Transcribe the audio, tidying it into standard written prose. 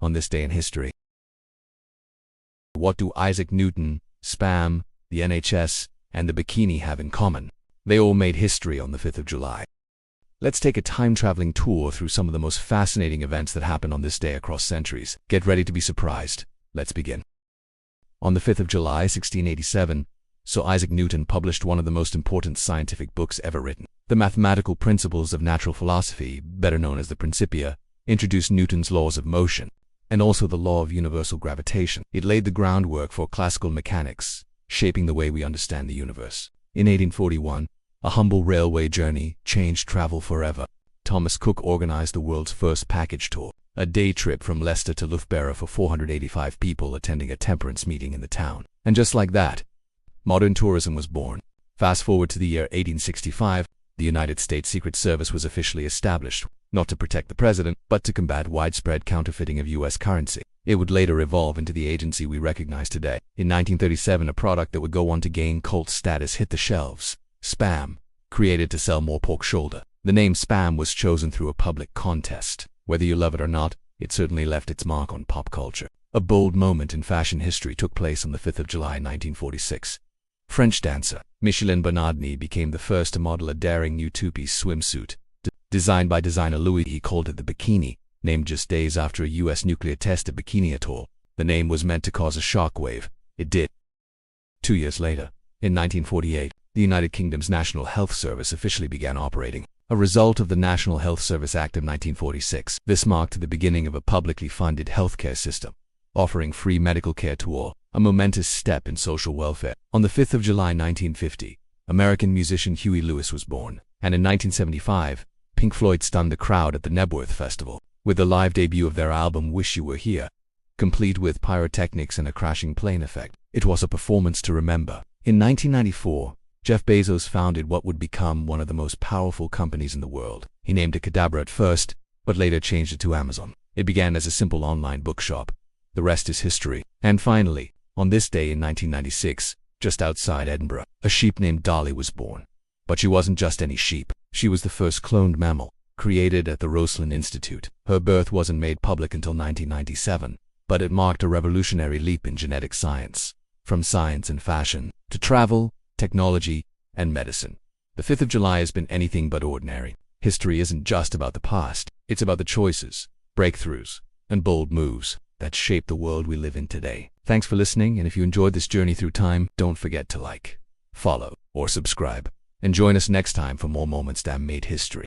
on this day in history. What do Isaac Newton, spam, the NHS, and the bikini have in common? They all made history on the 5th of July. Let's take a time-traveling tour through some of the most fascinating events that happened on this day across centuries. Get ready to be surprised. Let's begin. On the 5th of July, 1687, Sir Isaac Newton published one of the most important scientific books ever written. The mathematical principles of natural philosophy, better known as the Principia, introduced Newton's laws of motion, and also the law of universal gravitation. It laid the groundwork for classical mechanics, shaping the way we understand the universe. In 1841, a humble railway journey changed travel forever. Thomas Cook organized the world's first package tour, a day trip from Leicester to Loughborough for 485 people attending a temperance meeting in the town. And just like that, modern tourism was born. Fast forward to the year 1865, the United States Secret Service was officially established, not to protect the president, but to combat widespread counterfeiting of U.S. currency. It would later evolve into the agency we recognize today. In 1937, a product that would go on to gain cult status hit the shelves. Spam, created to sell more pork shoulder. The name Spam was chosen through a public contest. Whether you love it or not, it certainly left its mark on pop culture. A bold moment in fashion history took place on the 5th of July, 1946. French dancer Micheline Bernardini became the first to model a daring new two-piece swimsuit. Designed by designer Louis, he called it the bikini, named just days after a U.S. nuclear test at Bikini Atoll. The name was meant to cause a shockwave. It did. 2 years later, in 1948, the United Kingdom's National Health Service officially began operating, a result of the National Health Service Act of 1946. This marked the beginning of a publicly funded healthcare system, offering free medical care to all, a momentous step in social welfare. On the 5th of July 1950, American musician Huey Lewis was born, and in 1975, Pink Floyd stunned the crowd at the Knebworth Festival with the live debut of their album Wish You Were Here, complete with pyrotechnics and a crashing plane effect. It was a performance to remember. In 1994, Jeff Bezos founded what would become one of the most powerful companies in the world. He named it Cadabra at first, but later changed it to Amazon. It began as a simple online bookshop. The rest is history. And finally, on this day in 1996, just outside Edinburgh, a sheep named Dolly was born. But she wasn't just any sheep. She was the first cloned mammal, created at the Roslin Institute. Her birth wasn't made public until 1997, but it marked a revolutionary leap in genetic science. From science and fashion, to travel, technology, and medicine, the 5th of July has been anything but ordinary. History isn't just about the past. It's about the choices, breakthroughs, and bold moves that shape the world we live in today. Thanks for listening, and if you enjoyed this journey through time, don't forget to like, follow, or subscribe. And join us next time for more moments that made history.